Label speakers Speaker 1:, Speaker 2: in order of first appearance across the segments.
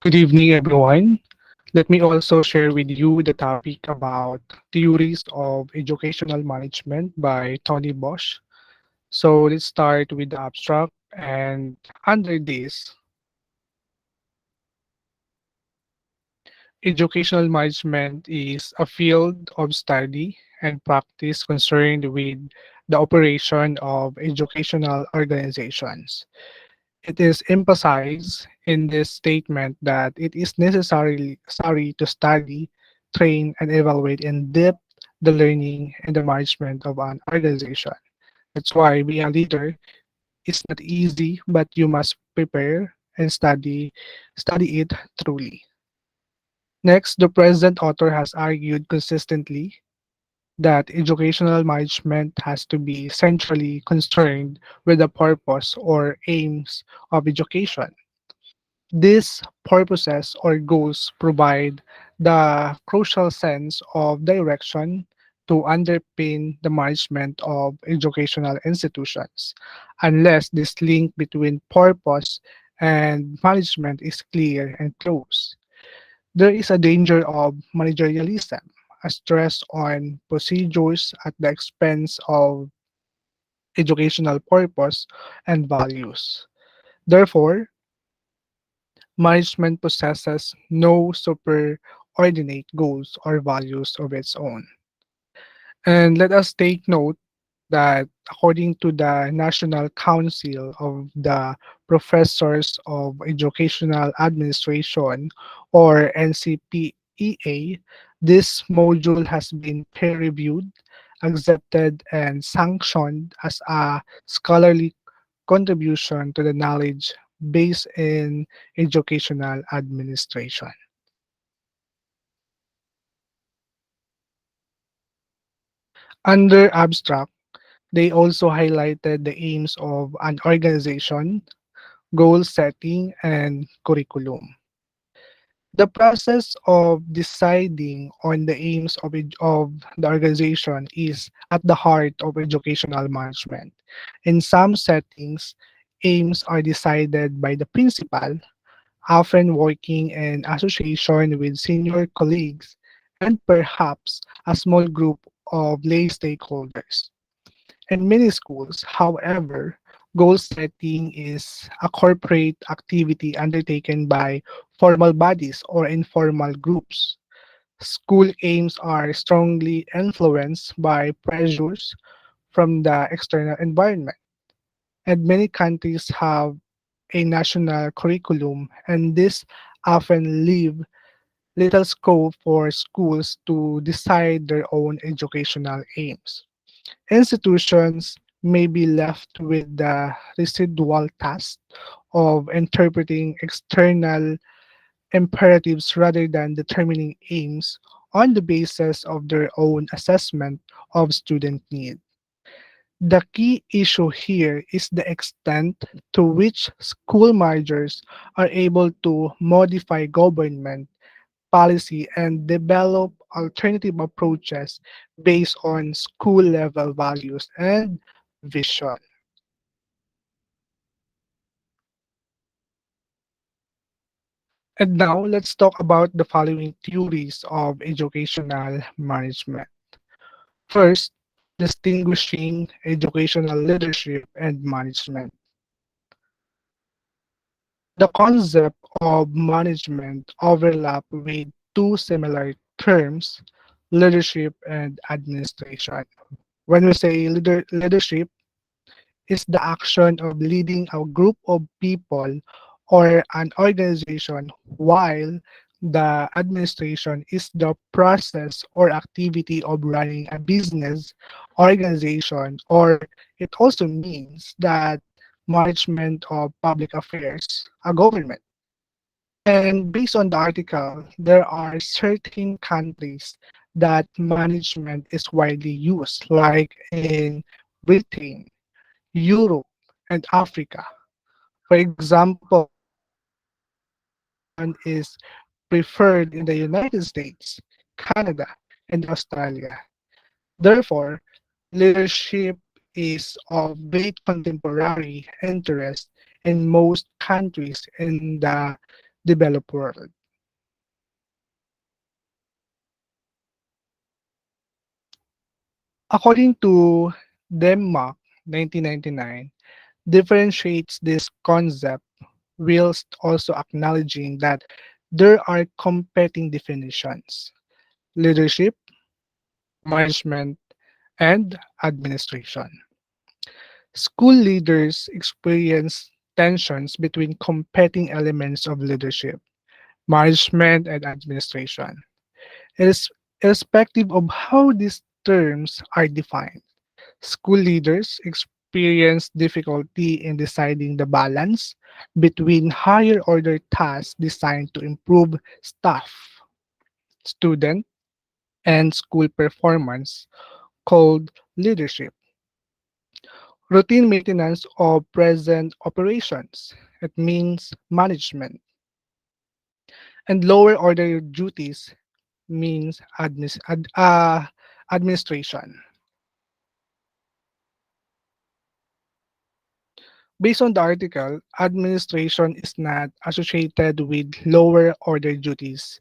Speaker 1: Good evening, everyone. Let me also share with you the topic about theories of educational management by Tony Bosch. So let's start with the abstract. And under this, educational management is a field of study and practice concerned with the operation of educational organizations. It is emphasized in this statement that it is necessary to study, train, and evaluate in depth the learning and the management of an organization. That's why being a leader is not easy, but you must prepare and study it truly. Next, the present author has argued consistently that educational management has to be centrally concerned with the purpose or aims of education. These purposes or goals provide the crucial sense of direction to underpin the management of educational institutions. Unless this link between purpose and management is clear and close, there is a danger of managerialism, a stress on procedures at the expense of educational purpose and values. Therefore, management possesses no superordinate goals or values of its own. And let us take note that according to the National Council of the Professors of Educational Administration or NCPEA, this module has been peer reviewed, accepted, and sanctioned as a scholarly contribution to the knowledge base in educational administration. Under abstract, they also highlighted the aims of an organization, goal setting, and curriculum. The process of deciding on the aims of the organization is at the heart of educational management. In some settings, aims are decided by the principal, often working in association with senior colleagues and perhaps a small group of lay stakeholders. In many schools, however, goal setting is a corporate activity undertaken by formal bodies or informal groups. School aims are strongly influenced by pressures from the external environment, and many countries have a national curriculum, and this often leave little scope for schools to decide their own educational aims. Institutions may be left with the residual task of interpreting external imperatives rather than determining aims on the basis of their own assessment of student need. The key issue here is the extent to which school managers are able to modify government policy and develop alternative approaches based on school level values and vision. And now let's talk about the following theories of educational management. First, distinguishing educational leadership and management. The concept of management overlap with two similar terms, leadership and administration. When we say leadership, is the action of leading a group of people or an organization, while the administration is the process or activity of running a business organization, or it also means that management of public affairs, a government. And based on the article, there are certain countries that management is widely used, like in Britain, Europe, and Africa. For example, administration is preferred in the United States, Canada, and Australia. Therefore, leadership is of great contemporary interest in most countries in the developed world. According to Denmark 1999, differentiates this concept whilst also acknowledging that there are competing definitions: leadership, management, and administration. School leaders experience tensions between competing elements of leadership, management, and administration. It is irrespective of how these terms are defined. School leaders experience difficulty in deciding the balance between higher order tasks designed to improve staff, student, and school performance, called leadership, routine maintenance of present operations. It means management, and lower order duties means administration. Based on the article, administration is not associated with lower order duties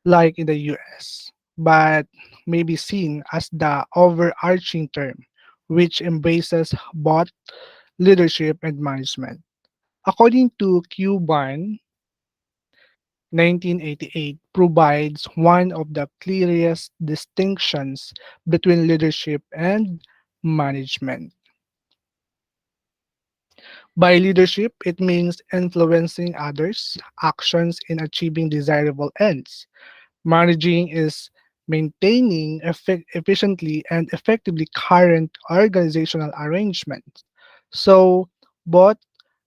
Speaker 1: like in the US, but may be seen as the overarching term, which embraces both leadership and management. According to Cuban 1988 provides one of the clearest distinctions between leadership and management. By leadership, it means influencing others' actions in achieving desirable ends. Managing is maintaining efficiently and effectively current organizational arrangements. So, both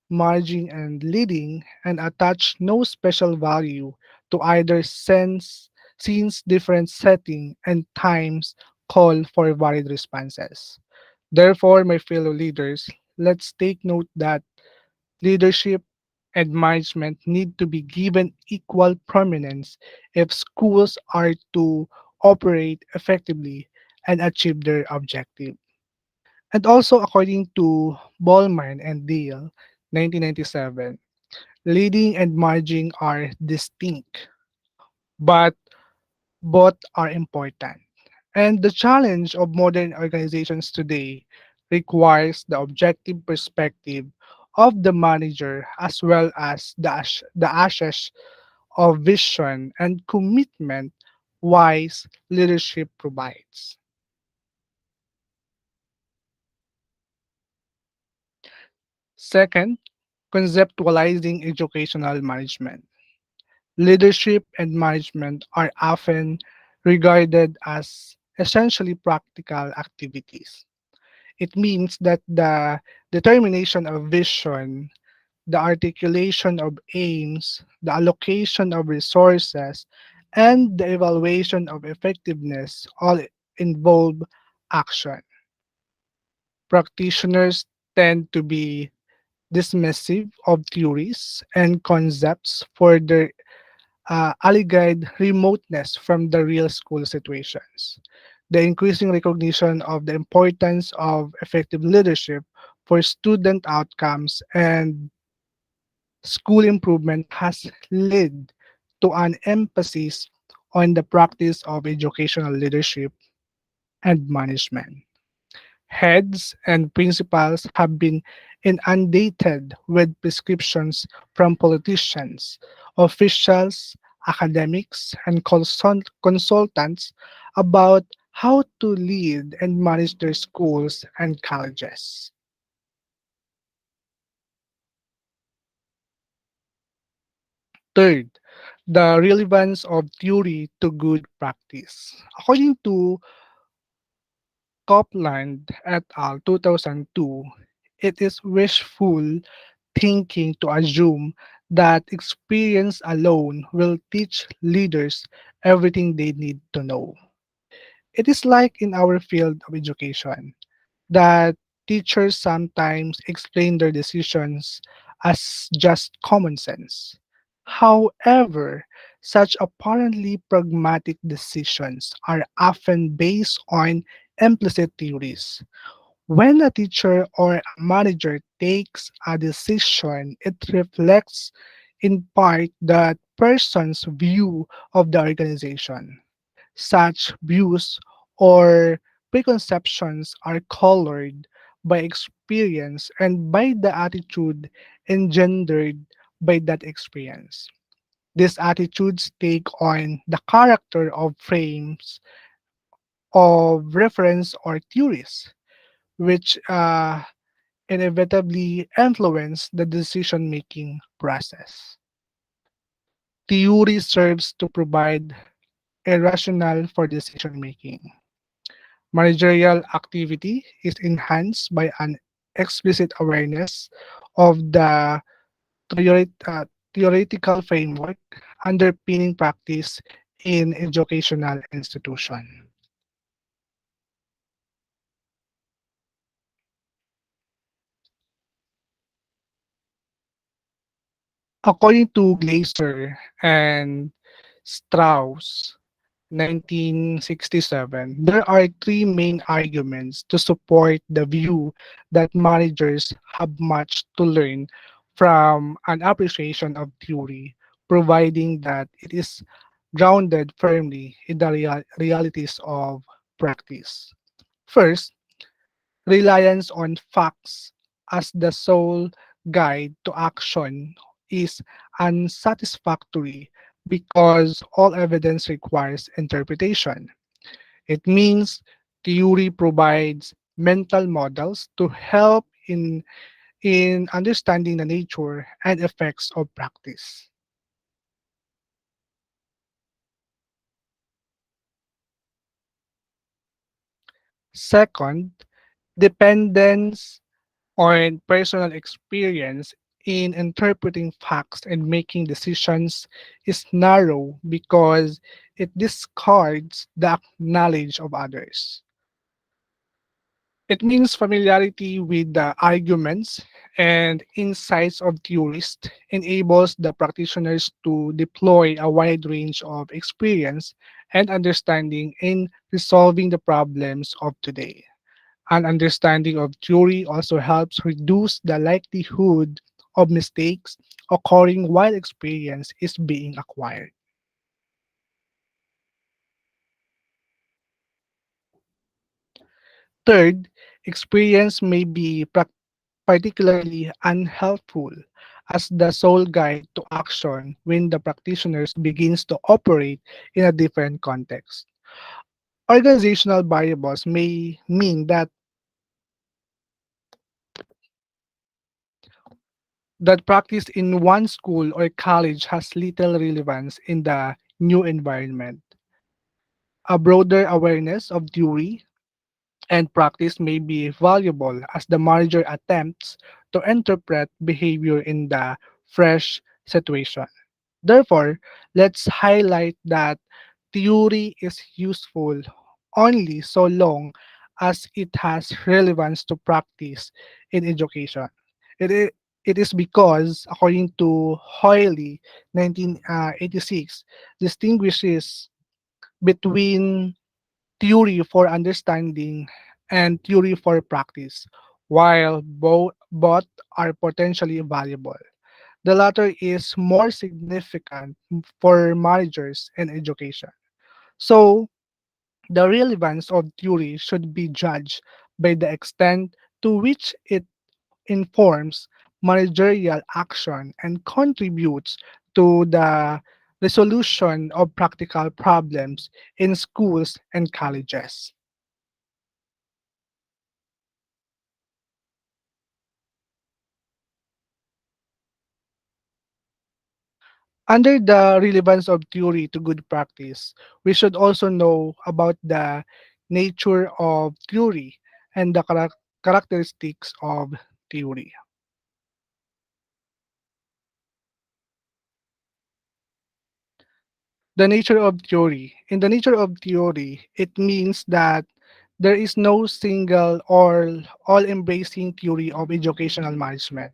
Speaker 1: managing and leading and attach no special value to either sense since different setting and times call for varied responses. Therefore, my fellow leaders, let's take note that leadership and management need to be given equal prominence if schools are to operate effectively and achieve their objective. And also, according to Ballman and Deal, 1997, leading and managing are distinct, but both are important. And the challenge of modern organizations today requires the objective perspective of the manager as well as the access of vision and commitment wise leadership provides. Second, conceptualizing educational management. Leadership and management are often regarded as essentially practical activities. It means that the determination of vision, the articulation of aims, the allocation of resources, and the evaluation of effectiveness all involve action. Practitioners tend to be dismissive of theories and concepts for their alleged remoteness from the real school situations. The increasing recognition of the importance of effective leadership for student outcomes and school improvement has led to an emphasis on the practice of educational leadership and management. Heads and principals have been inundated with prescriptions from politicians, officials, academics, and consultants about how to lead and manage their schools and colleges. Third, the relevance of theory to good practice. According to Copland et al. 2002, it is wishful thinking to assume that experience alone will teach leaders everything they need to know. It is like in our field of education that teachers sometimes explain their decisions as just common sense. However, such apparently pragmatic decisions are often based on implicit theories. When a teacher or a manager takes a decision, it reflects in part the person's view of the organization. Such views or preconceptions are colored by experience and by the attitude engendered by that experience. These attitudes take on the character of frames of reference or theories, which inevitably influence the decision making process. Theory serves to provide a rationale for decision making. Managerial activity is enhanced by an explicit awareness of the theoretical framework underpinning practice in educational institution. According to Glaser and Strauss, 1967, there are three main arguments to support the view that managers have much to learn from an appreciation of theory, providing that it is grounded firmly in the realities of practice. First, reliance on facts as the sole guide to action is unsatisfactory because all evidence requires interpretation. It means theory provides mental models to help in understanding the nature and effects of practice. Second, dependence on personal experience in interpreting facts and making decisions is narrow because it discards the knowledge of others. It means familiarity with the arguments and insights of theorists enables the practitioners to deploy a wide range of experience and understanding in resolving the problems of today. An understanding of theory also helps reduce the likelihood of mistakes occurring while experience is being acquired. Third, experience may be particularly unhelpful as the sole guide to action when the practitioners begins to operate in a different context. Organizational variables may mean that practice in one school or college has little relevance in the new environment. A broader awareness of theory and practice may be valuable as the manager attempts to interpret behavior in the fresh situation. Therefore, let's highlight that theory is useful only so long as it has relevance to practice in education. It is, it is because, according to Hoyle, 1986, distinguishes between theory for understanding and theory for practice, while both are potentially valuable. The latter is more significant for managers and education. So, the relevance of theory should be judged by the extent to which it informs managerial action and contributes to the resolution of practical problems in schools and colleges. Under the relevance of theory to good practice, we should also know about the nature of theory and the characteristics of theory. The nature of theory. In the nature of theory, it means that there is no single or all embracing theory of educational management.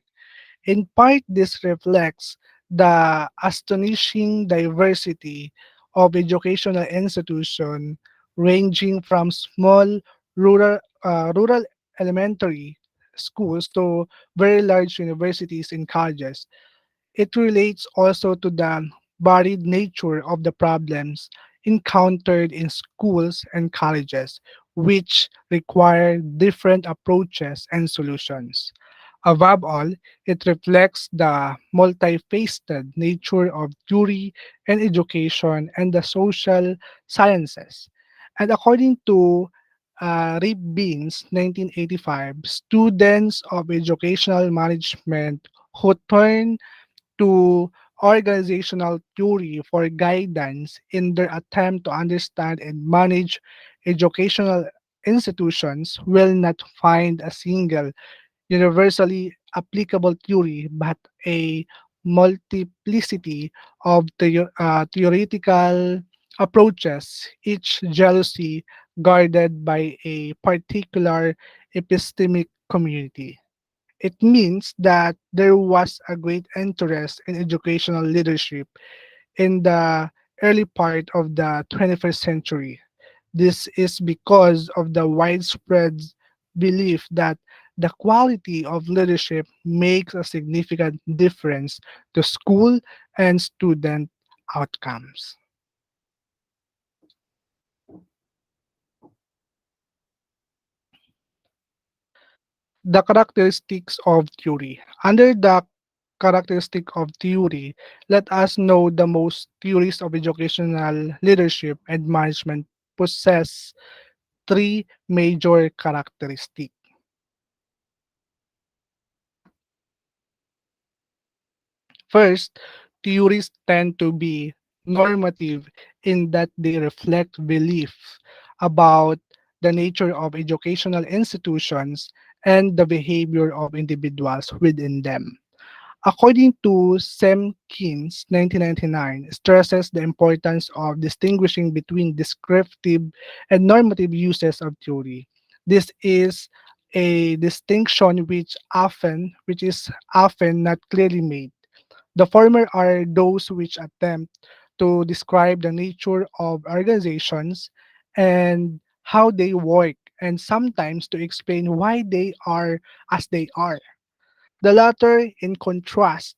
Speaker 1: In part, this reflects the astonishing diversity of educational institutions ranging from small rural elementary schools to very large universities and colleges. It relates also to the varied nature of the problems encountered in schools and colleges, which require different approaches and solutions. Above all, it reflects the multifaceted nature of theory and education and the social sciences. And according to Rip Bean's 1985, students of educational management who turn to organizational theory for guidance in their attempt to understand and manage educational institutions will not find a single universally applicable theory but a multiplicity of theoretical approaches, each jealousy guarded by a particular epistemic community. It means that there was a great interest in educational leadership in the early part of the 21st century. This is because of the widespread belief that the quality of leadership makes a significant difference to school and student outcomes. The characteristics of theory. Under the characteristic of theory, let us know the most theories of educational leadership and management possess three major characteristics. First, theories tend to be normative in that they reflect beliefs about the nature of educational institutions and the behavior of individuals within them. According to Semkins 1999, stresses the importance of distinguishing between descriptive and normative uses of theory. This is a distinction which is often not clearly made. The former are those which attempt to describe the nature of organizations and how they work, and sometimes to explain why they are as they are. The latter, in contrast,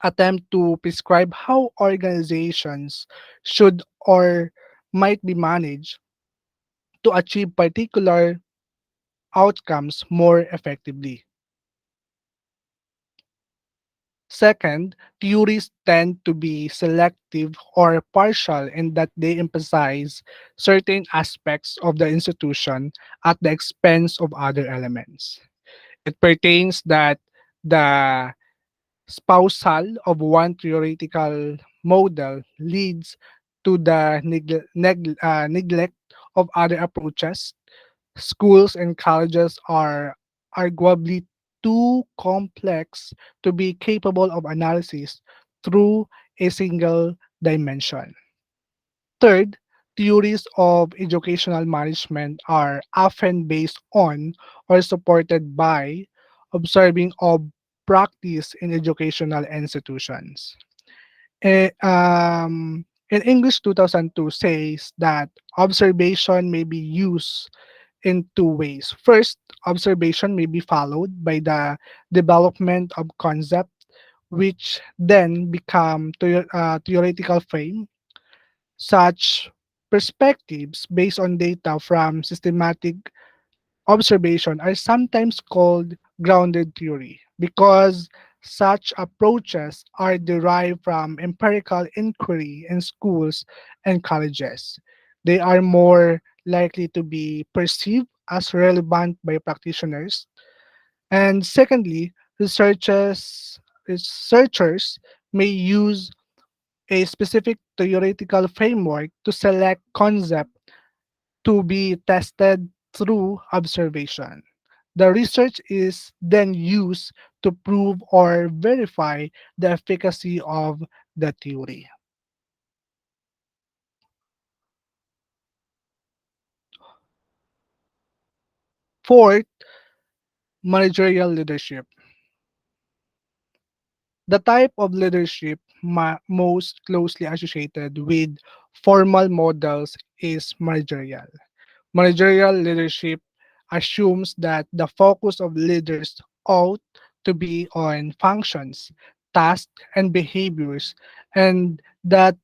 Speaker 1: attempt to prescribe how organizations should or might be managed to achieve particular outcomes more effectively. Second, theories tend to be selective or partial in that they emphasize certain aspects of the institution at the expense of other elements. It pertains that the spousal of one theoretical model leads to the neglect of other approaches. Schools and colleges are arguably too complex to be capable of analysis through a single dimension. Third, theories of educational management are often based on or supported by observing of practice in educational institutions. In English 2002 says that observation may be used in two ways. First, observation may be followed by the development of concept, which then become theoretical frame. Such perspectives based on data from systematic observation are sometimes called grounded theory because such approaches are derived from empirical inquiry in schools and colleges. They are more likely to be perceived as relevant by practitioners. And secondly, researchers may use a specific theoretical framework to select concepts to be tested through observation. The research is then used to prove or verify the efficacy of the theory. Fourth, managerial leadership. The type of leadership most closely associated with formal models is managerial. Managerial leadership assumes that the focus of leaders ought to be on functions tasks, and behaviors, and that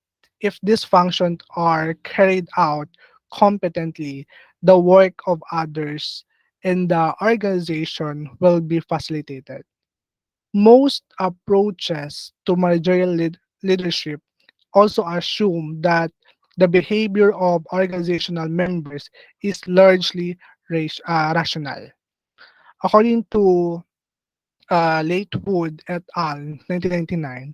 Speaker 1: if these functions are carried out competently, the work of others in the organization will be facilitated. Most approaches to managerial leadership also assume that the behavior of organizational members is largely rational. According to Latewood et al. 1999,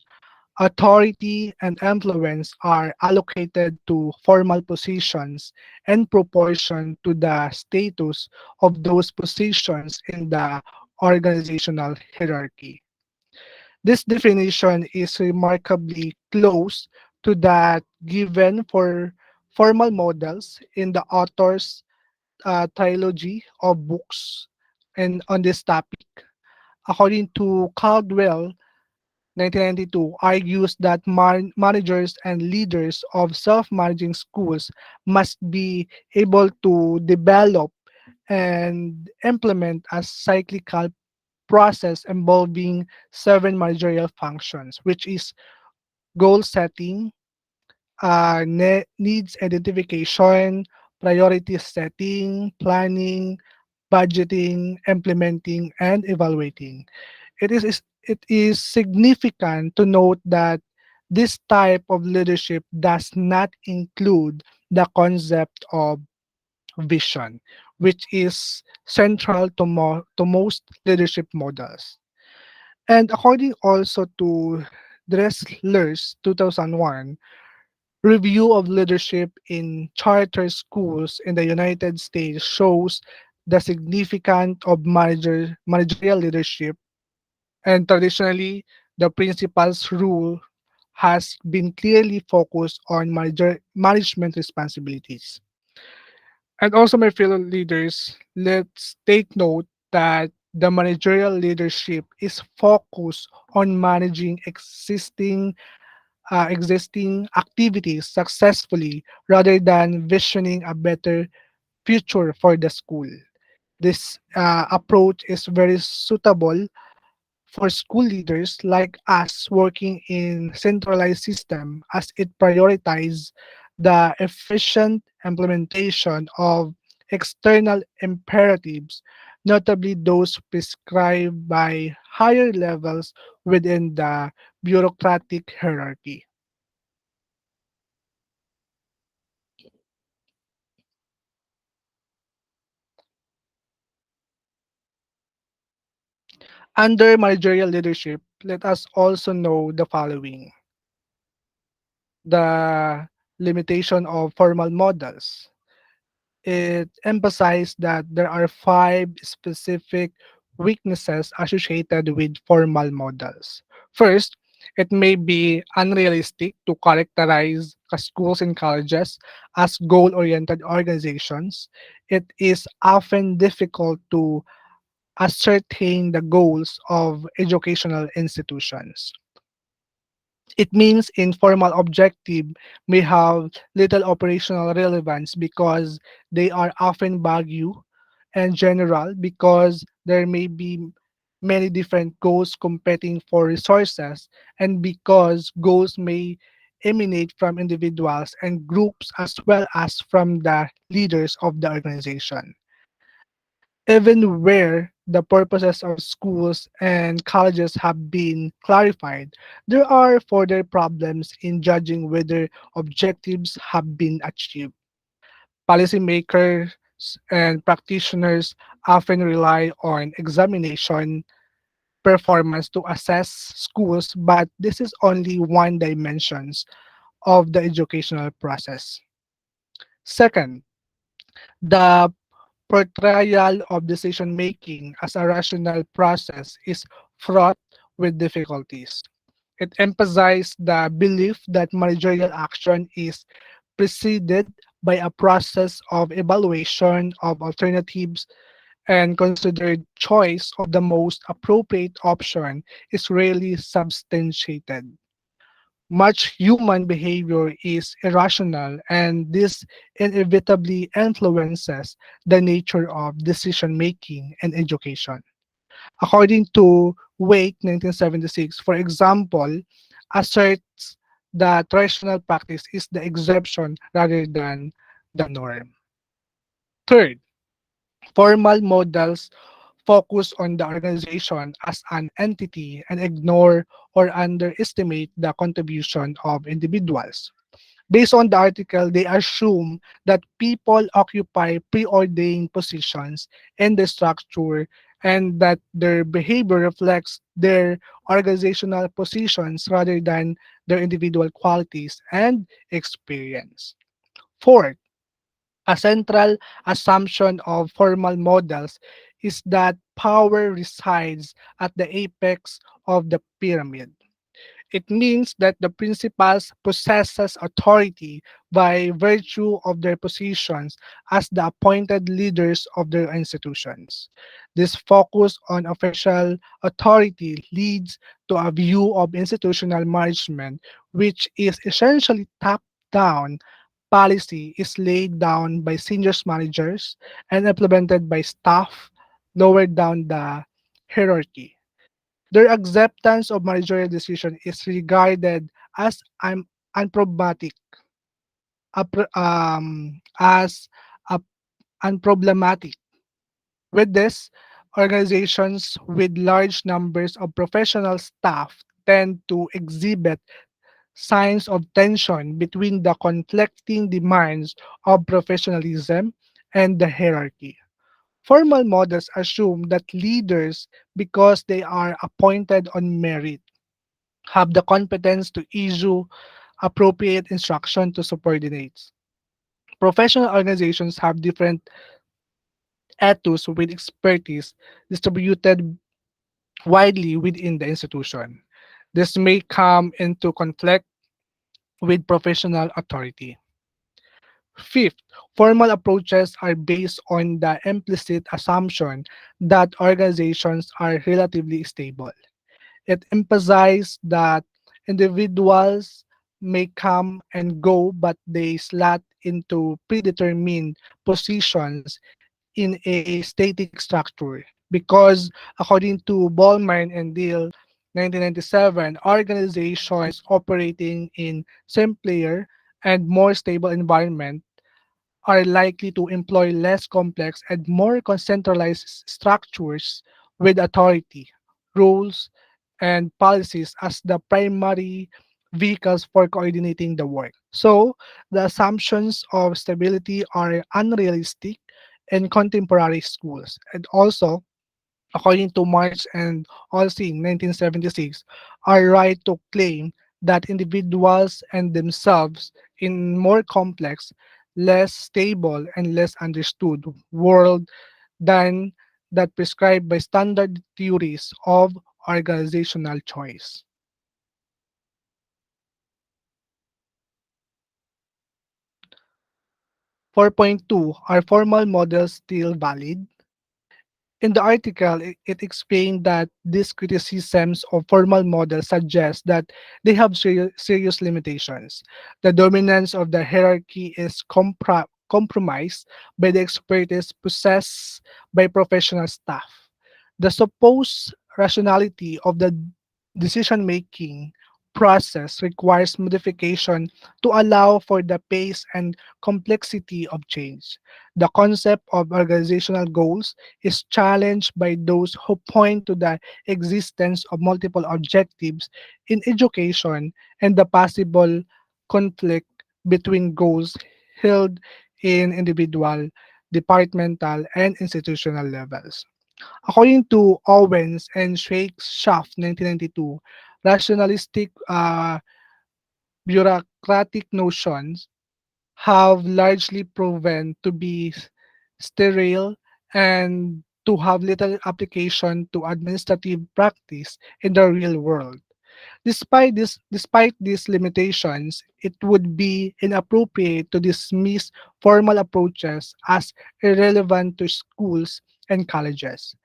Speaker 1: authority and influence are allocated to formal positions in proportion to the status of those positions in the organizational hierarchy. This definition is remarkably close to that given for formal models in the author's trilogy of books and on this topic. According to Caldwell, 1992, argues that managers and leaders of self-managing schools must be able to develop and implement a cyclical process involving seven managerial functions, which is goal setting, needs identification, priority setting, planning, budgeting, implementing, and evaluating. It is significant to note that this type of leadership does not include the concept of vision, which is central to most leadership models. And according also to Dressler's 2001 review of leadership in charter schools in the United States shows the significance of managerial leadership, and traditionally the principal's rule has been clearly focused on management responsibilities. And also, my fellow leaders, let's take note that the managerial leadership is focused on managing existing activities successfully rather than visioning a better future for the school. This approach is very suitable for school leaders like us working in centralized system as it prioritizes the efficient implementation of external imperatives, notably those prescribed by higher levels within the bureaucratic hierarchy. Under managerial leadership, let us also know the following: the limitation of formal models. It emphasized that there are five specific weaknesses associated with formal models. First, it may be unrealistic to characterize schools and colleges as goal oriented organizations. It is often difficult to ascertain the goals of educational institutions. It means informal objective may have little operational relevance because they are often vague and general because there may be many different goals competing for resources and because goals may emanate from individuals and groups as well as from the leaders of the organization. Even where the purposes of schools and colleges have been clarified, there are further problems in judging whether objectives have been achieved. Policymakers and practitioners often rely on examination performance to assess schools, but this is only one dimension of the educational process. Second, the portrayal of decision making as a rational process is fraught with difficulties. It emphasizes the belief that managerial action is preceded by a process of evaluation of alternatives and considered choice of the most appropriate option is rarely substantiated. Much human behavior is irrational, and this inevitably influences the nature of decision making and education. According to Wake 1976, for example, asserts that traditional practice is the exception rather than the norm. Third, formal models focus on the organization as an entity and ignore or underestimate the contribution of individuals. Based on the article, they assume that people occupy preordained positions in the structure and that their behavior reflects their organizational positions rather than their individual qualities and experience. Fourth, a central assumption of formal models is that power resides at the apex of the pyramid. It means that the principals possesses authority by virtue of their positions as the appointed leaders of their institutions. This focus on official authority leads to a view of institutional management which is essentially top-down policy is laid down by senior managers and implemented by staff lower down the hierarchy. Their acceptance of managerial decision is regarded as unproblematic, as a, unproblematic. With this, organizations with large numbers of professional staff tend to exhibit signs of tension between the conflicting demands of professionalism and the hierarchy. Formal models assume that leaders, because they are appointed on merit, have the competence to issue appropriate instruction to subordinates. Professional organizations have different ethos with expertise distributed widely within the institution. This may come into conflict with professional authority. Fifth, formal approaches are based on the implicit assumption that organizations are relatively stable. It emphasizes that individuals may come and go, but they slot into predetermined positions in a static structure. Because, according to Ballmer and Deal 1997, organizations operating in simpler and more stable environment are likely to employ less complex and more centralized structures with authority, rules, and policies as the primary vehicles for coordinating the work. So, the assumptions of stability are unrealistic in contemporary schools. And also, according to March and Olsey 1976, are right to claim that individuals and themselves in more complex, less stable, and less understood world than that prescribed by standard theories of organizational choice. 4.2, are formal models still valid? In the article, it explained that these criticisms of formal models suggest that they have serious limitations. The dominance of the hierarchy is compromised by the expertise possessed by professional staff. The supposed rationality of the decision making process requires modification to allow for the pace and complexity of change. The concept of organizational goals is challenged by those who point to the existence of multiple objectives in education and the possible conflict between goals held in individual, departmental, and institutional levels. According to Owens and Shaft 1992, rationalistic bureaucratic notions have largely proven to be sterile and to have little application to administrative practice in the real world. Despite these limitations, it would be inappropriate to dismiss formal approaches as irrelevant to schools and colleges.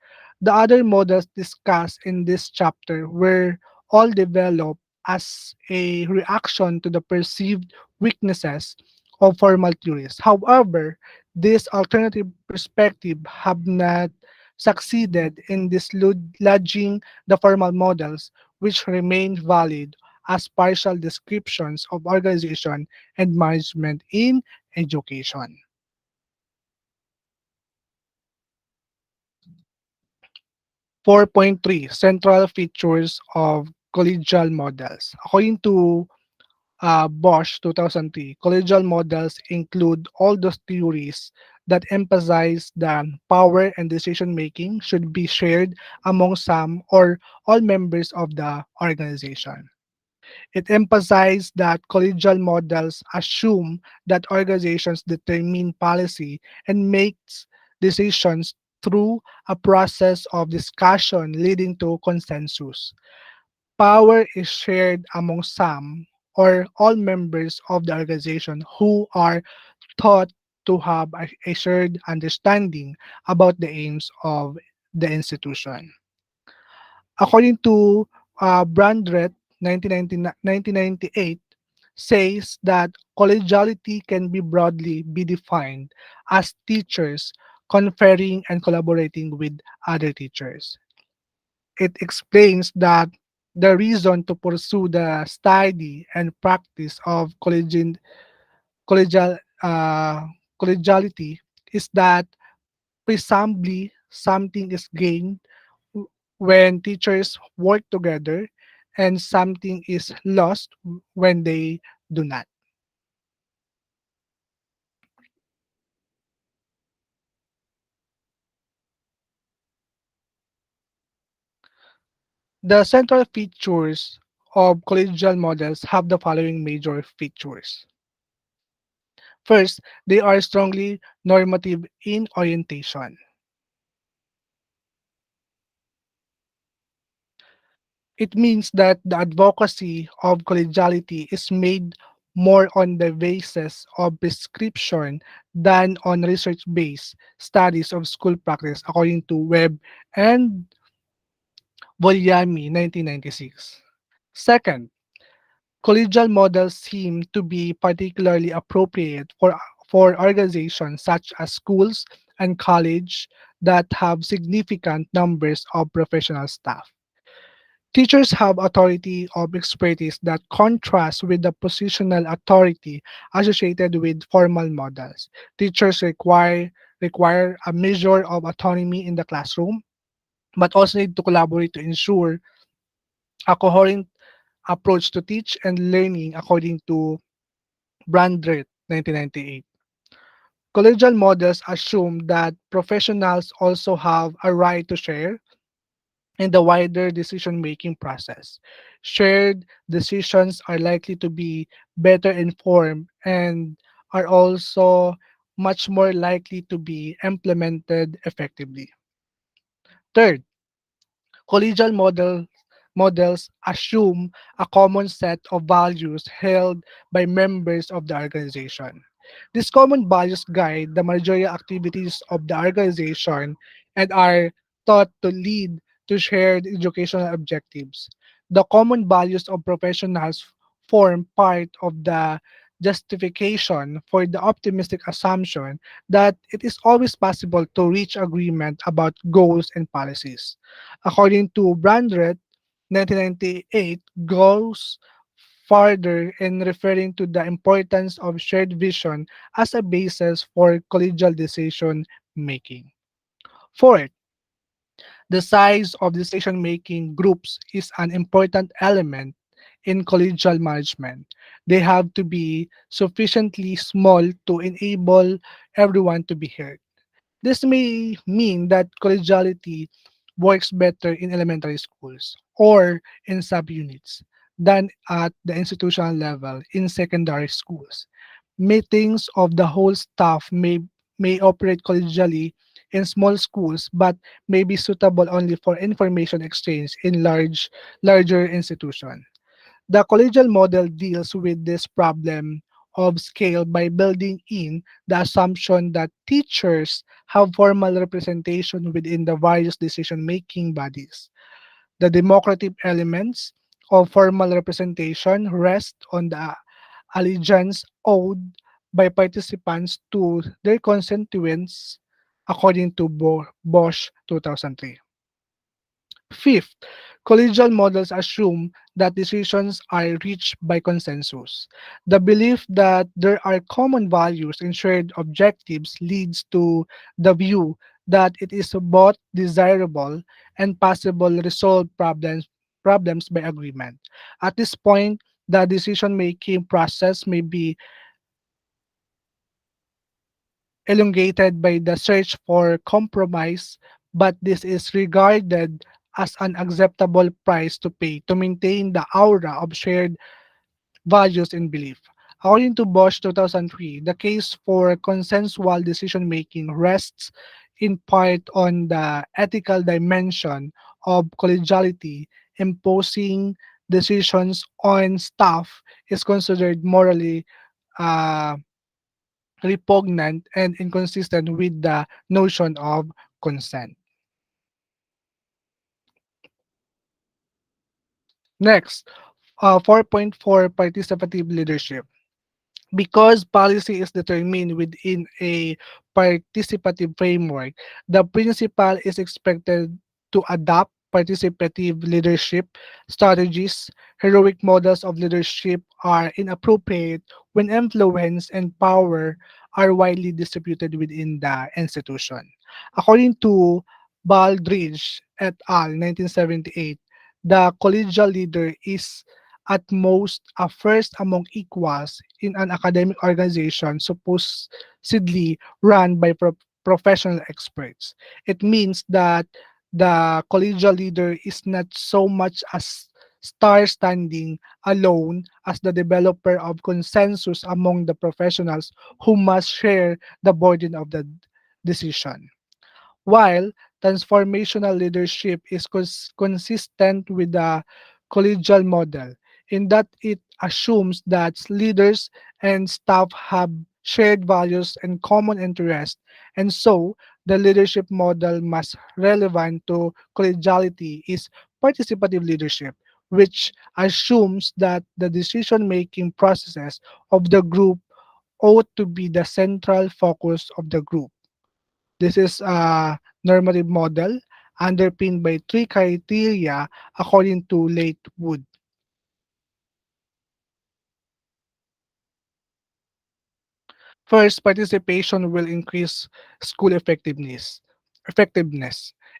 Speaker 1: The other models discussed in this chapter were all developed as a reaction to the perceived weaknesses of formal theories. However, these alternative perspectives have not succeeded in dislodging the formal models, which remain valid as partial descriptions of organization and management in education. 4.3 Central features of collegial models. According to Bosch 2003, collegial models include all those theories that emphasize that power and decision making should be shared among some or all members of the organization. It emphasized that collegial models assume that organizations determine policy and makes decisions through a process of discussion leading to consensus. Power is shared among some or all members of the organization who are thought to have a shared understanding about the aims of the institution. According to Brandreth, 1998, says that collegiality can be broadly be defined as teachers conferring and collaborating with other teachers. It explains that the reason to pursue the study and practice of collegial collegiality is that presumably something is gained when teachers work together and something is lost when they do not. The central features of collegial models have the following major features. First, they are strongly normative in orientation. It means that the advocacy of collegiality is made more on the basis of prescription than on research-based studies of school practice, according to Webb and Vogliami, 1996. Second, collegial models seem to be particularly appropriate for organizations such as schools and college that have significant numbers of professional staff. Teachers have authority of expertise that contrasts with the positional authority associated with formal models. Teachers require a measure of autonomy in the classroom, but also need to collaborate to ensure a coherent approach to teach and learning according to Brandreth 1998. Collegial models assume that professionals also have a right to share in the wider decision-making process. Shared decisions are likely to be better informed and are also much more likely to be implemented effectively. Third, collegial models assume a common set of values held by members of the organization. These common values guide the managerial activities of the organization and are thought to lead to shared educational objectives. The common values of professionals form part of the justification for the optimistic assumption that it is always possible to reach agreement about goals and policies. According to Brandreth, 1998 goes farther in referring to the importance of shared vision as a basis for collegial decision making. Fourth, the size of decision-making groups is an important element in collegial management. They have to be sufficiently small to enable everyone to be heard. This may mean that collegiality works better in elementary schools or in subunits than at the institutional level in secondary schools. Meetings of the whole staff may operate collegially in small schools but may be suitable only for information exchange in larger institutions. The collegial model deals with this problem of scale by building in the assumption that teachers have formal representation within the various decision-making bodies. The democratic elements of formal representation rest on the allegiance owed by participants to their constituents according to Bosch 2003. Fifth, collegial models assume that decisions are reached by consensus. The belief that there are common values and shared objectives leads to the view that it is both desirable and possible to resolve problems by agreement. At this point, the decision-making process may be elongated by the search for compromise, but this is regarded as an acceptable price to pay to maintain the aura of shared values and belief. According to Bosch 2003, the case for consensual decision making rests in part on the ethical dimension of collegiality. Imposing decisions on staff is considered morally uh, repugnant and inconsistent with the notion of consent. Next, 4.4 participative leadership. Because policy is determined within a participative framework, the principal is expected to adopt participative leadership strategies. Heroic models of leadership are inappropriate when influence and power are widely distributed within the institution. According to Baldridge et al. 1978, the collegial leader is at most a first among equals in an academic organization supposedly run by professional experts. It means that the collegial leader is not so much as star standing alone as the developer of consensus among the professionals who must share the burden of the decision. While transformational leadership is consistent with the collegial model in that it assumes that leaders and staff have shared values and common interests, and so the leadership model most relevant to collegiality is participative leadership, which assumes that the decision-making processes of the group ought to be the central focus of the group. This is a normative model underpinned by three criteria according to Late Wood. First, participation will increase school effectiveness.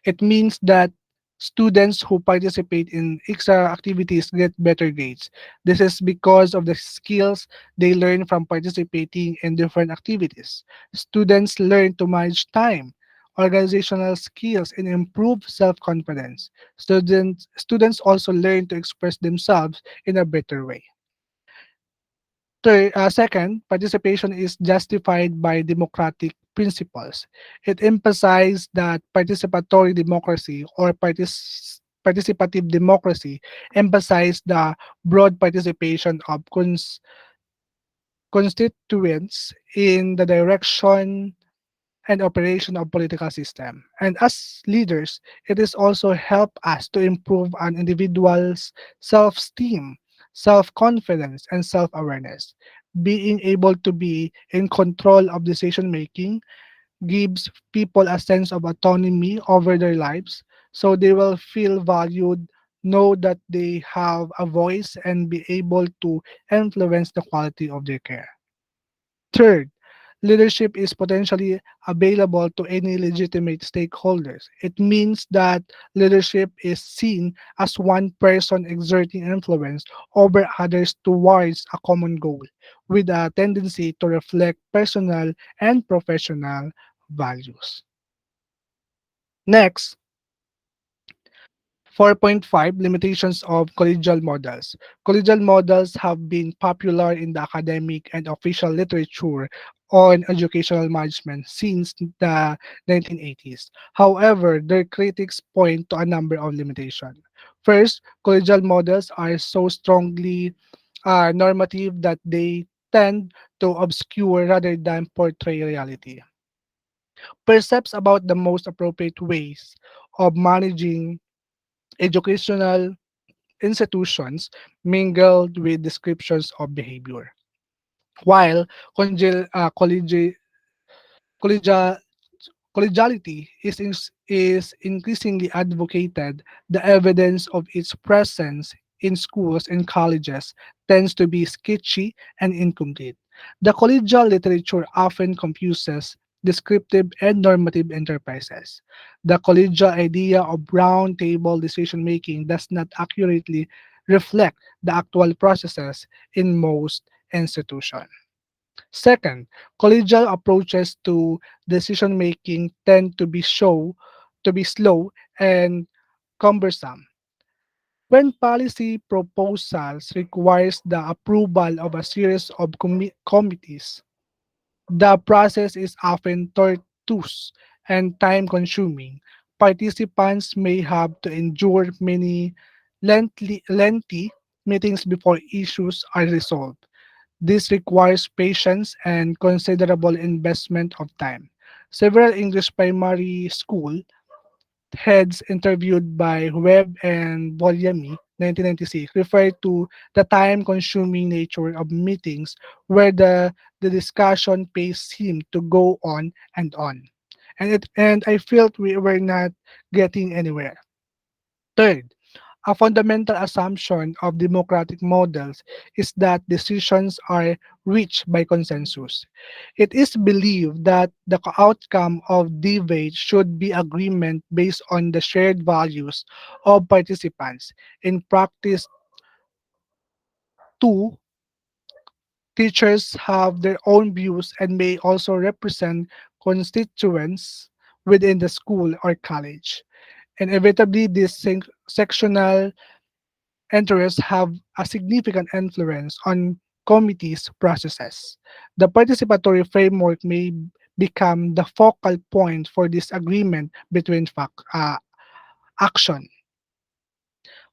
Speaker 1: It means that students who participate in extra activities get better grades. This is because of the skills they learn from participating in different activities. Students learn to manage time, organizational skills, and improve self-confidence. Students also learn to express themselves in a better way. Second, participation is justified by democratic principles. It emphasizes that participatory democracy or participative democracy emphasize the broad participation of constituents in the direction and operation of political system. And as leaders, it is also help us to improve an individual's self-esteem, self-confidence, and self-awareness. Being able to be in control of decision making gives people a sense of autonomy over their lives, so they will feel valued, know that they have a voice, and be able to influence the quality of their care. Third, leadership is potentially available to any legitimate stakeholders. It means that leadership is seen as one person exerting influence over others towards a common goal, with a tendency to reflect personal and professional values. Next, 4.5 Limitations of collegial models. Collegial models have been popular in the academic and official literature on educational management since the 1980s. However, their critics point to a number of limitations. First, collegial models are so strongly normative that they tend to obscure rather than portray reality. Percepts about the most appropriate ways of managing educational institutions mingled with descriptions of behavior. While collegial collegiality is increasingly advocated, the evidence of its presence in schools and colleges tends to be sketchy and incomplete. The collegial literature often confuses descriptive and normative enterprises. The collegial idea of round table decision making does not accurately reflect the actual processes in most institutions. Second, collegial approaches to decision making tend to be slow and cumbersome. When policy proposals requires the approval of a series of committees, the process is often tortuous and time consuming. Participants may have to endure many lengthy meetings before issues are resolved. This requires patience and considerable investment of time. Several English primary school heads interviewed by Webb and Bolyami 1996 referred to the time-consuming nature of meetings where the discussion pace seemed to go on and on. And I felt we were not getting anywhere. Third, a fundamental assumption of democratic models is that decisions are reached by consensus. It is believed that the outcome of debate should be agreement based on the shared values of participants. In practice, too, teachers have their own views and may also represent constituents within the school or college. Inevitably, these sectional interests have a significant influence on committees' processes. The participatory framework may become the focal point for disagreement between action.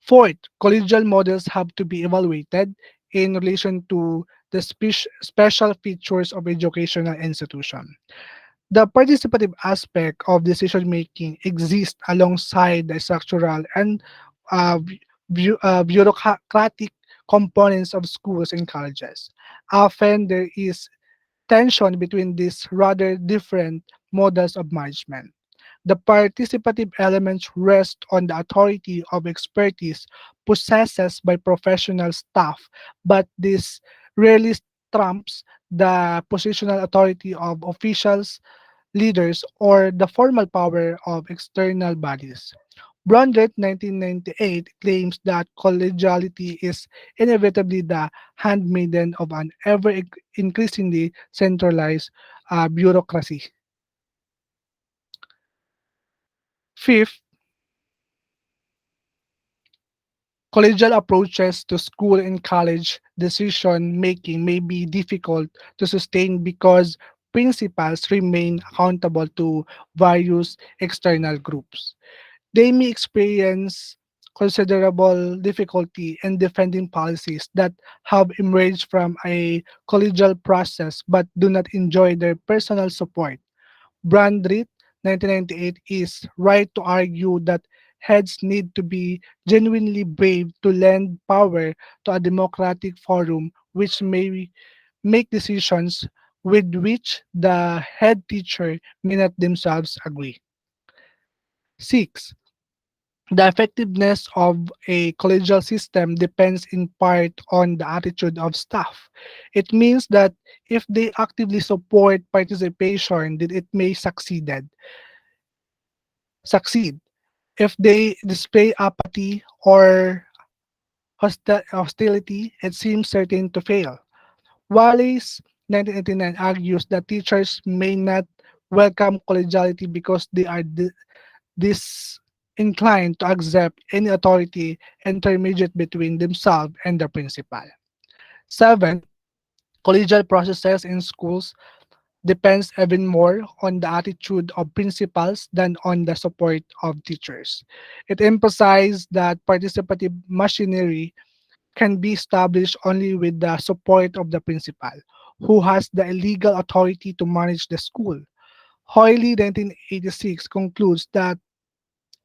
Speaker 1: Fourth, collegial models have to be evaluated in relation to the special features of educational institution. The participative aspect of decision making exists alongside the structural and bureaucratic components of schools and colleges. Often there is tension between these rather different models of management. The participative elements rest on the authority of expertise possessed by professional staff, but this rarely trumps the positional authority of officials, leaders, or the formal power of external bodies. Brundtland 1998 claims that collegiality is inevitably the handmaiden of an ever increasingly centralized bureaucracy. Fifth, collegial approaches to school and college decision making may be difficult to sustain because principals remain accountable to various external groups. They may experience considerable difficulty in defending policies that have emerged from a collegial process but do not enjoy their personal support. Brandrit 1998 is right to argue that heads need to be genuinely brave to lend power to a democratic forum which may make decisions with which the head teacher may not themselves agree. 6. The effectiveness of a collegial system depends in part on the attitude of staff. It means that if they actively support participation, then it may succeed. If they display apathy or hostility, it seems certain to fail. Wallace 1989 argues that teachers may not welcome collegiality because they are disinclined to accept any authority intermediate between themselves and the principal. 7. Collegial processes in schools depends even more on the attitude of principals than on the support of teachers. It emphasizes that participative machinery can be established only with the support of the principal, who has the legal authority to manage the school. Hoyle 1986 concludes that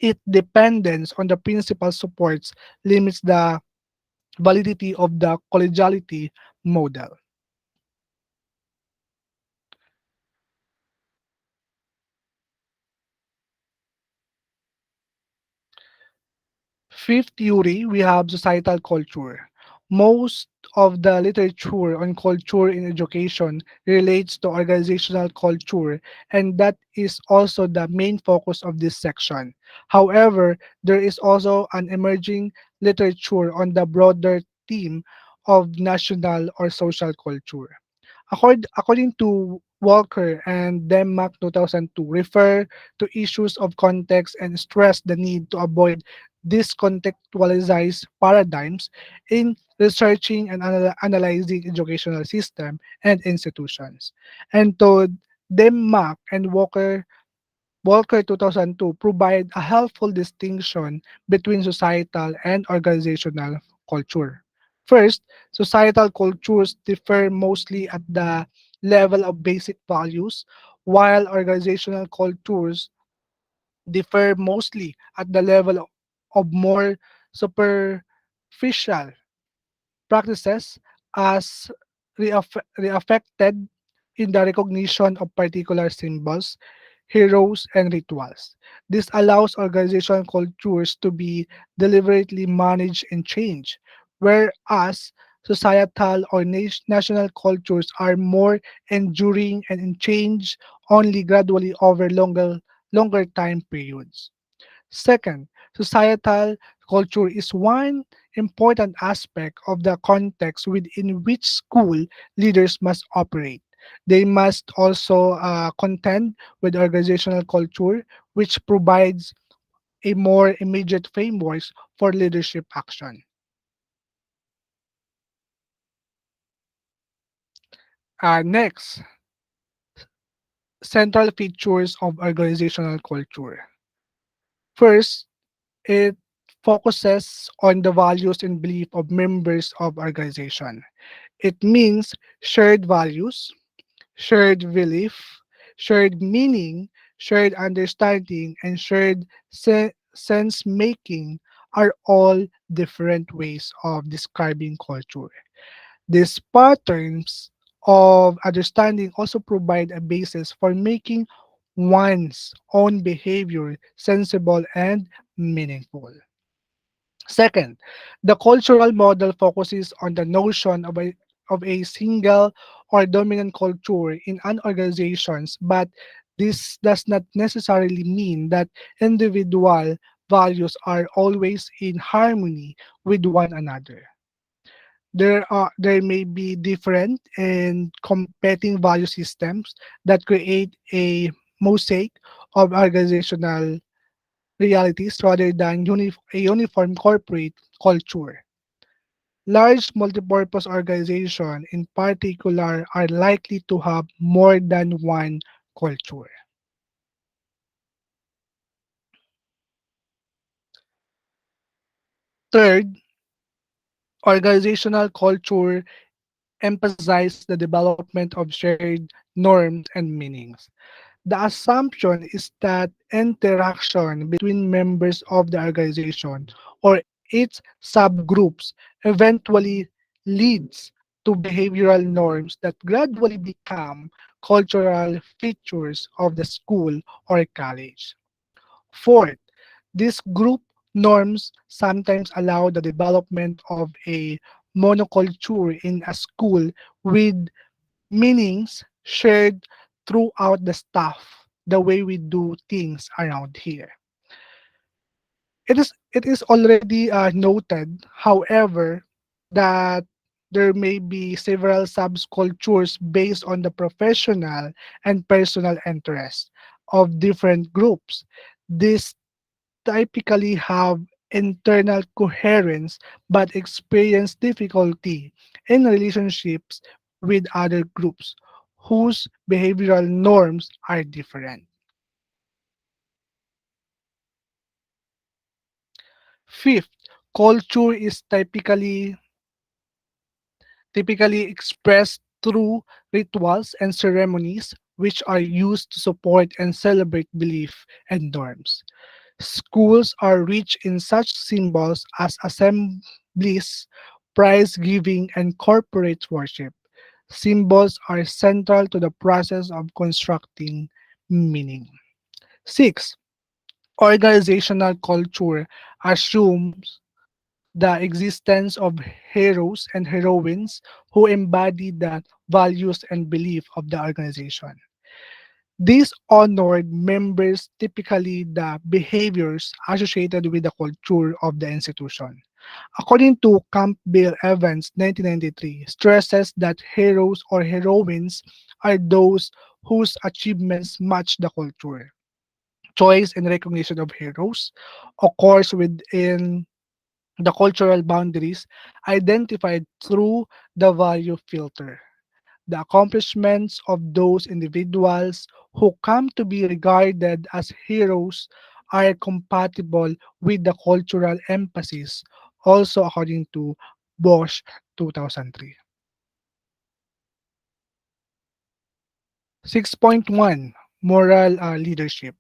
Speaker 1: its dependence on the principal supports limits the validity of the collegiality model. Fifth theory, we have societal culture. Most of the literature on culture in education relates to organizational culture, and that is also the main focus of this section. However, there is also an emerging literature on the broader theme of national or social culture. According to Walker and Denmark 2002, refer to issues of context and stress the need to avoid discontextualized paradigms in researching and analyzing educational system and institutions. And to Denmark and Walker 2002 provide a helpful distinction between societal and organizational culture. First, societal cultures differ mostly at the level of basic values, while organizational cultures differ mostly at the level of more superficial practices as reaffected in the recognition of particular symbols, heroes, and rituals. This allows organizational cultures to be deliberately managed and changed, whereas societal or national cultures are more enduring and change only gradually over longer time periods. Second, societal culture is one important aspect of the context within which school leaders must operate. They must also contend with organizational culture, which provides a more immediate framework for leadership action. Next, central features of organizational culture. First, it focuses on the values and belief of members of organization. It means shared values, shared belief, shared meaning, shared understanding, and shared sense making are all different ways of describing culture. These patterns of understanding also provide a basis for making one's own behavior sensible and meaningful. Second, the cultural model focuses on the notion of a single or dominant culture in an organizations, but this does not necessarily mean that individual values are always in harmony with one another. There may be different and competing value systems that create a mosaic of organizational realities rather than a uniform corporate culture. Large multipurpose organizations, in particular, are likely to have more than one culture. Third, organizational culture emphasizes the development of shared norms and meanings. The assumption is that interaction between members of the organization or its subgroups eventually leads to behavioral norms that gradually become cultural features of the school or college. Fourth, these group norms sometimes allow the development of a monoculture in a school with meanings shared throughout the staff, the way we do things around here. It is already noted, however, that there may be several subcultures based on the professional and personal interests of different groups. These typically have internal coherence but experience difficulty in relationships with other groups whose behavioral norms are different. Fifth, culture is typically expressed through rituals and ceremonies which are used to support and celebrate belief and norms. Schools are rich in such symbols as assemblies, prize giving, and corporate worship. Symbols are central to the process of constructing meaning. 6. Organizational culture assumes the existence of heroes and heroines who embody the values and belief of the organization. These honored members typically the behaviors associated with the culture of the institution. According to Campbell Evans 1993, stresses that heroes or heroines are those whose achievements match the culture. Choice and recognition of heroes occurs within the cultural boundaries identified through the value filter. The accomplishments of those individuals who come to be regarded as heroes are compatible with the cultural emphasis, also according to Bosch 2003. 6.1 Moral Leadership.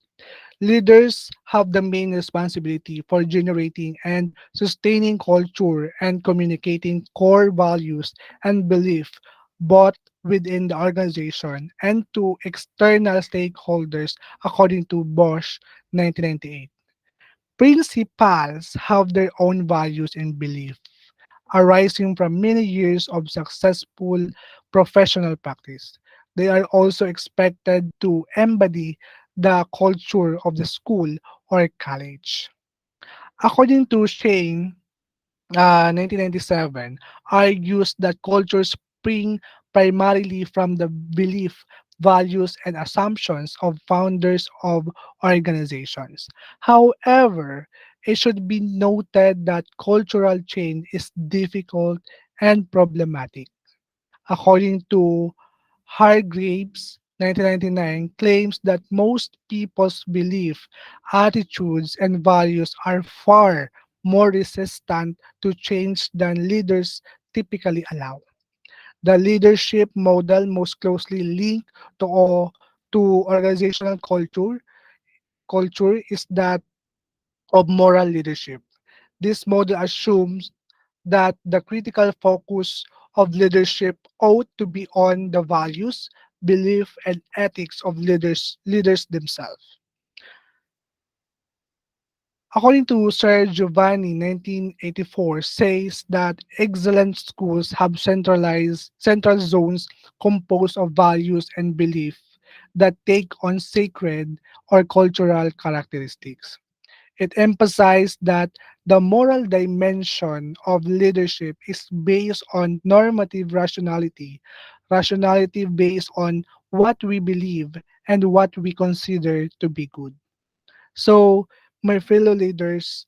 Speaker 1: Leaders have the main responsibility for generating and sustaining culture and communicating core values and belief both within the organization and to external stakeholders according to Bosch 1998. Principals have their own values and beliefs arising from many years of successful professional practice. They are also expected to embody the culture of the school or college. According to Shane, 1997, argues that cultures spring primarily from the belief, values, and assumptions of founders of organizations. However, it should be noted that cultural change is difficult and problematic. According to Hargreaves, 1999, claims that most people's belief, attitudes, and values are far more resistant to change than leaders typically allow. The leadership model most closely linked to organizational culture is that of moral leadership. This model assumes that the critical focus of leadership ought to be on the values, belief, and ethics of leaders themselves. According to Sir Giovanni 1984 says that excellent schools have central zones composed of values and belief that take on sacred or cultural characteristics. It emphasized that the moral dimension of leadership is based on normative rationality, rationality based on what we believe and what we consider to be good. So, my fellow leaders,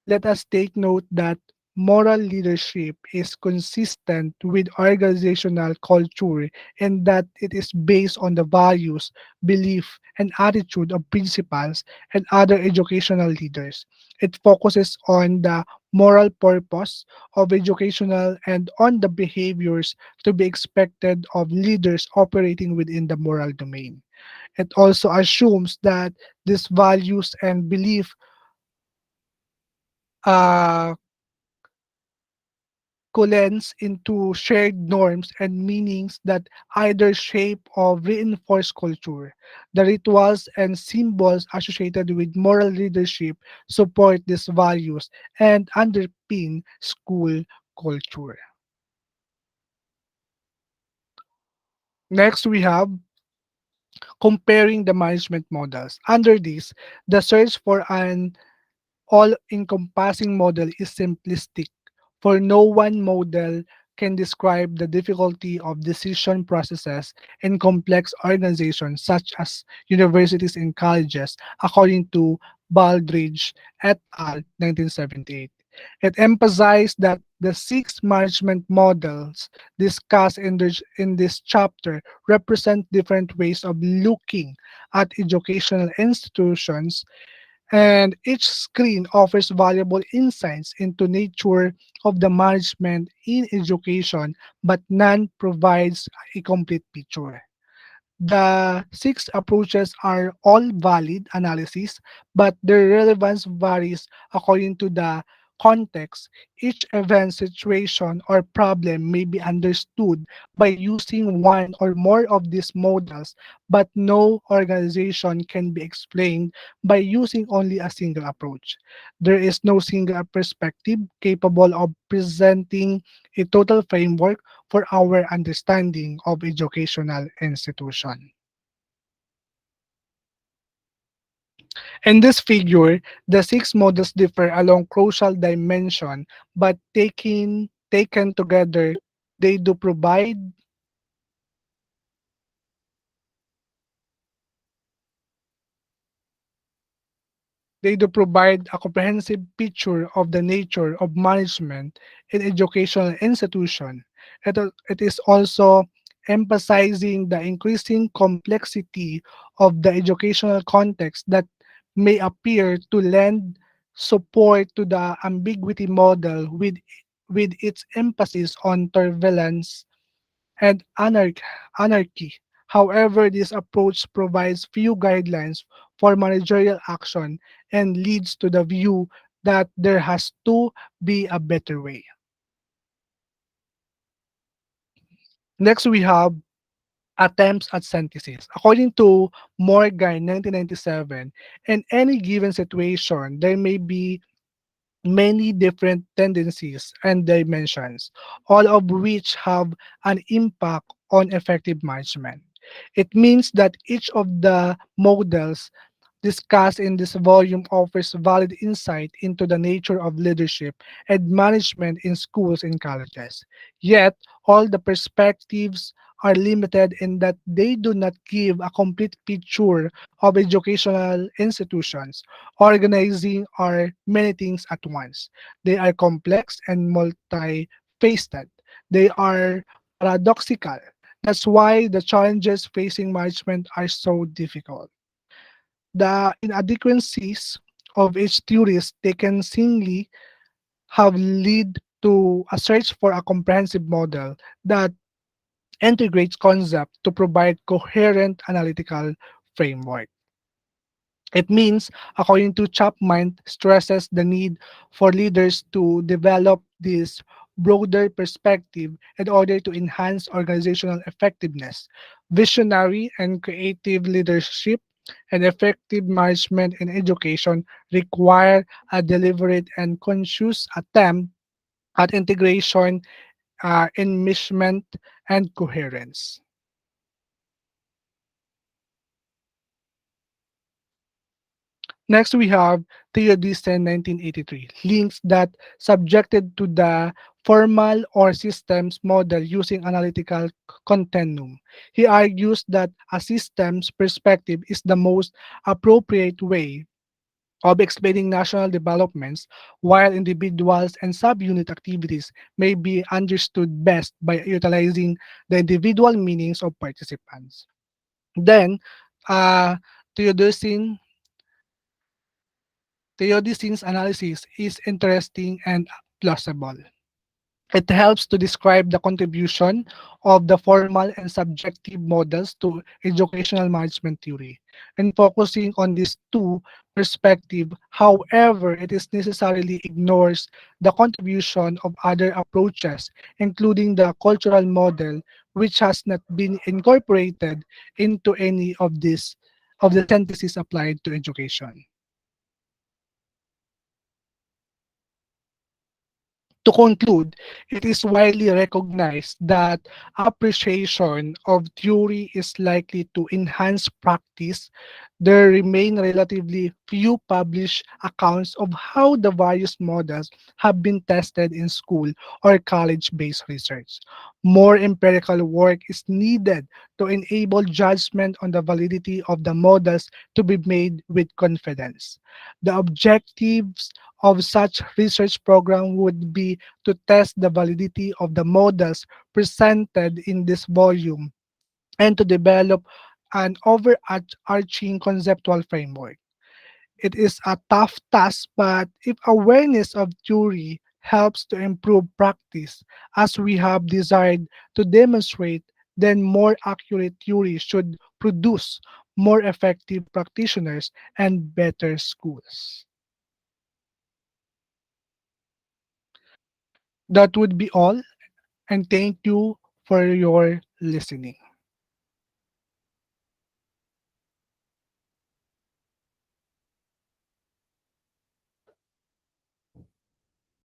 Speaker 1: let us take note that moral leadership is consistent with organizational culture and that it is based on the values, belief, and attitude of principals and other educational leaders. It focuses on the moral purpose of educational and on the behaviors to be expected of leaders operating within the moral domain. It also assumes that these values and belief uh, coalesce into shared norms and meanings that either shape or reinforce culture. The rituals and symbols associated with moral leadership support these values and underpin school culture. Next, we have comparing the management models. Under this, the search for an all-encompassing model is simplistic, for no one model can describe the difficulty of decision processes in complex organizations such as universities and colleges, according to Baldridge et al. 1978. It emphasized that the six management models discussed in this chapter represent different ways of looking at educational institutions, and each screen offers valuable insights into nature of the management in education, but none provides a complete picture. The six approaches are all valid analyses, but their relevance varies according to the context, each event, situation, or problem may be understood by using one or more of these models, but no organization can be explained by using only a single approach. There is no single perspective capable of presenting a total framework for our understanding of educational institution. In this figure, the six models differ along crucial dimension, but taken together, they do provide they do provide a comprehensive picture of the nature of management in educational institution. It is also emphasizing the increasing complexity of the educational context that may appear to lend support to the ambiguity model with its emphasis on turbulence and anarchy. However, this approach provides few guidelines for managerial action and leads to the view that there has to be a better way. Next, we have attempts at synthesis. According to Morgan 1997, in any given situation, there may be many different tendencies and dimensions, all of which have an impact on effective management. It means that each of the models discussed in this volume offers valid insight into the nature of leadership and management in schools and colleges. Yet, all the perspectives are limited in that they do not give a complete picture of educational institutions, organizing are many things at once. They are complex and multifaceted. They are paradoxical. That's why the challenges facing management are so difficult. The inadequacies of each theorist taken singly have led to a search for a comprehensive model that integrates concepts to provide coherent analytical framework. It means, according to Chapman, stresses the need for leaders to develop this broader perspective in order to enhance organizational effectiveness. Visionary and creative leadership and effective management in education require a deliberate and conscious attempt at integration, enmeshment, and coherence. Next, we have Theodicen 1983, links that subjected to the formal or systems model using analytical continuum. He argues that a systems perspective is the most appropriate way of explaining national developments, while individuals and subunit activities may be understood best by utilizing the individual meanings of participants. Then, uh, Theodicen Theodicyne's analysis is interesting and plausible. It helps to describe the contribution of the formal and subjective models to educational management theory. And focusing on these two perspectives, however, it is necessarily ignores the contribution of other approaches, including the cultural model, which has not been incorporated into any of the synthesis applied to education. To conclude, it is widely recognized that appreciation of theory is likely to enhance practice. There remain relatively few published accounts of how the various models have been tested in school or college-based research. More empirical work is needed to enable judgment on the validity of the models to be made with confidence. The objectives of such research program would be to test the validity of the models presented in this volume and to develop an overarching conceptual framework. It is a tough task, but if awareness of theory helps to improve practice, as we have desired to demonstrate, then more accurate theory should produce more effective practitioners and better schools. That would be all, and thank you for your listening.